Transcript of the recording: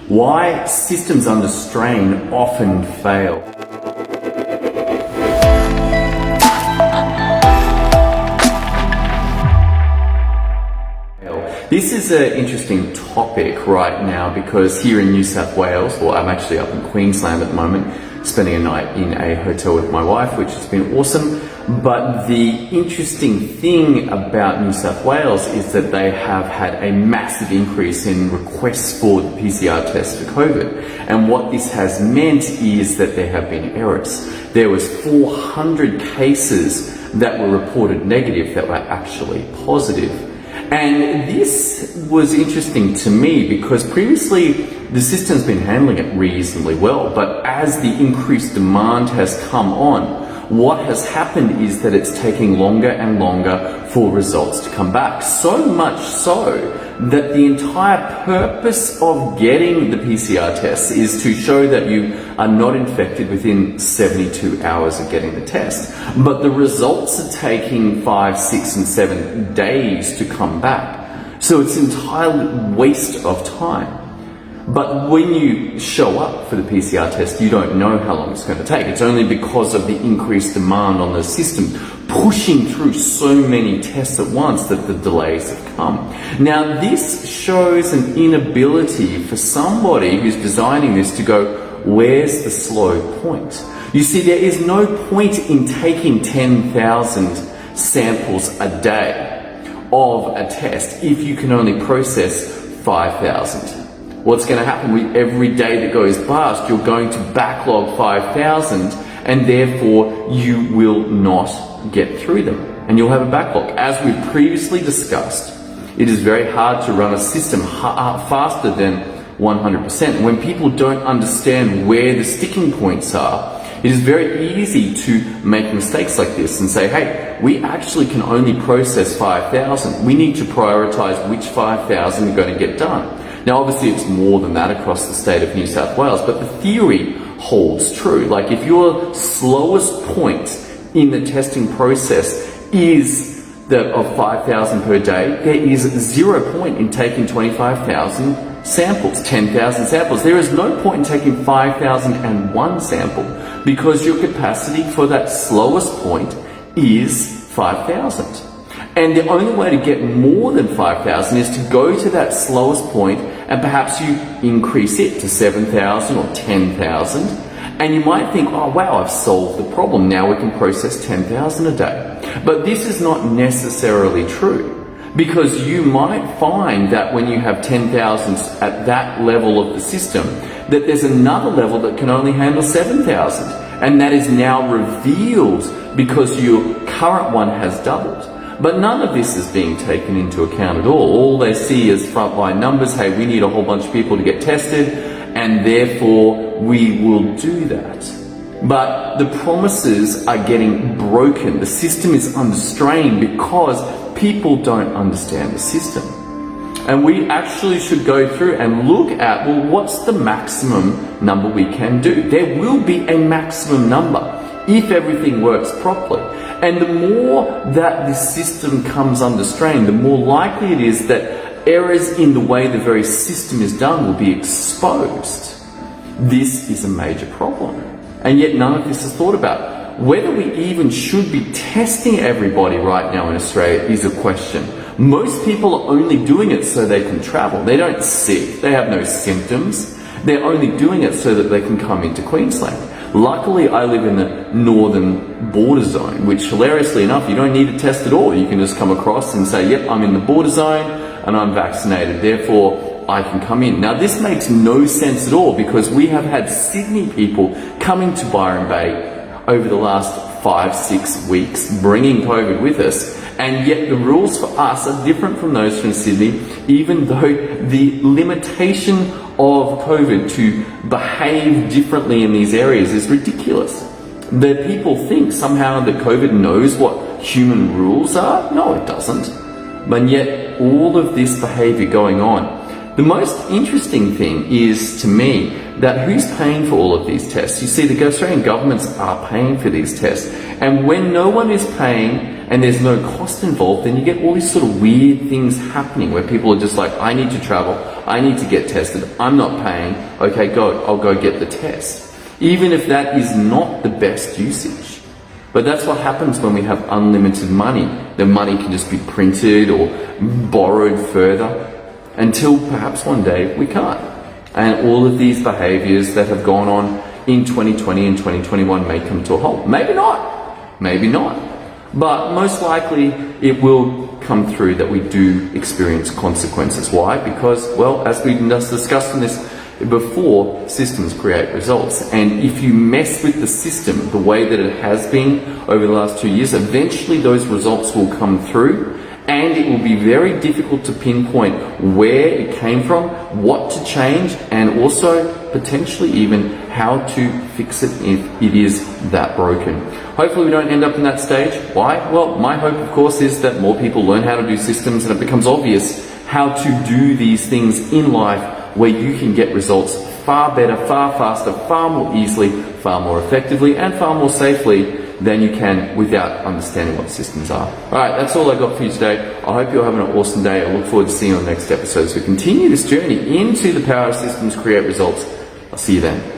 Why systems under strain often fail. This is an interesting topic right now because here in New South Wales, well, I'm actually up in Queensland at the moment, spending a night in a hotel with my wife, which has been awesome. But the interesting thing about New South Wales is that they have had a massive increase in requests for the PCR test for COVID. And what this has meant is that there have been errors. There was 400 cases that were reported negative that were actually positive. And this was interesting to me because previously the system's been handling it reasonably well, but as the increased demand has come on, what has happened is that it's taking longer and longer for results to come back. So much so that the entire purpose of getting the PCR test is to show that you are not infected within 72 hours of getting the test. But the results are taking 5, 6, and 7 days to come back. So it's an entire waste of time. But when you show up for the PCR test, you don't know how long it's going to take. It's only because of the increased demand on the system pushing through so many tests at once that the delays have come. Now, this shows an inability for somebody who's designing this to go, where's the slow point? You see, there is no point in taking 10,000 samples a day of a test if you can only process 5,000. What's going to happen every day that goes past, you're going to backlog 5,000 and therefore you will not get through them and you'll have a backlog. As we've previously discussed, it is very hard to run a system faster than 100%. When people don't understand where the sticking points are, it is very easy to make mistakes like this and say, hey, we actually can only process 5,000. We need to prioritize which 5,000 are going to get done. Now, obviously, it's more than that across the state of New South Wales, but the theory holds true. Like, if your slowest point in the testing process is that of 5,000 per day, there is 0 point in taking 25,000 samples, 10,000 samples. There is no point in taking 5,001 sample because your capacity for that slowest point is 5,000. And the only way to get more than 5,000 is to go to that slowest point and perhaps you increase it to 7,000 or 10,000. And you might think, oh wow, I've solved the problem. Now we can process 10,000 a day. But this is not necessarily true because you might find that when you have 10,000 at that level of the system, that there's another level that can only handle 7,000. And that is now revealed because your current one has doubled. But none of this is being taken into account at all. All they see is frontline numbers. Hey, we need a whole bunch of people to get tested, and therefore we will do that. But the promises are getting broken. The system is under strain because people don't understand the system. And we actually should go through and look at, well, what's the maximum number we can do? There will be a maximum number if everything works properly. And the more that the system comes under strain, the more likely it is that errors in the way the very system is done will be exposed. This is a major problem. And yet none of this is thought about. Whether we even should be testing everybody right now in Australia is a question. Most people are only doing it so they can travel. They don't sick, they have no symptoms. They're only doing it so that they can come into Queensland. Luckily, I live in the northern border zone, which hilariously enough, you don't need a test at all. You can just come across and say, yep, I'm in the border zone and I'm vaccinated, therefore I can come in. Now, this makes no sense at all because we have had Sydney people coming to Byron Bay over the last 5, 6 weeks, bringing COVID with us. And yet the rules for us are different from those from Sydney, even though the limitation of COVID to behave differently in these areas is ridiculous. That people think somehow that COVID knows what human rules are. No, it doesn't. But yet all of this behavior going on. The most interesting thing is, to me, that who's paying for all of these tests? You see, the Australian governments are paying for these tests. And when no one is paying, and there's no cost involved, then you get all these sort of weird things happening where people are just like, I need to travel, I need to get tested, I'm not paying, okay, I'll go get the test. Even if that is not the best usage. But that's what happens when we have unlimited money. The money can just be printed or borrowed further until perhaps one day we can't. And all of these behaviors that have gone on in 2020 and 2021 may come to a halt. Maybe not. Maybe not. But most likely it will come through that we do experience consequences. Why? Because, well, as we just discussed in this before, systems create results. And if you mess with the system the way that it has been over the last 2 years, eventually those results will come through, and it will be very difficult to pinpoint where it came from, what to change, and also potentially even how to fix it if it is that broken. Hopefully we don't end up in that stage. Why? Well, my hope, of course, is that more people learn how to do systems and it becomes obvious how to do these things in life where you can get results far better, far faster, far more easily, far more effectively, and far more safely than you can without understanding what systems are. Alright, that's all I got for you today. I hope you're having an awesome day. I look forward to seeing you on the next episode as we continue this journey into the power of systems create results. I'll see you then.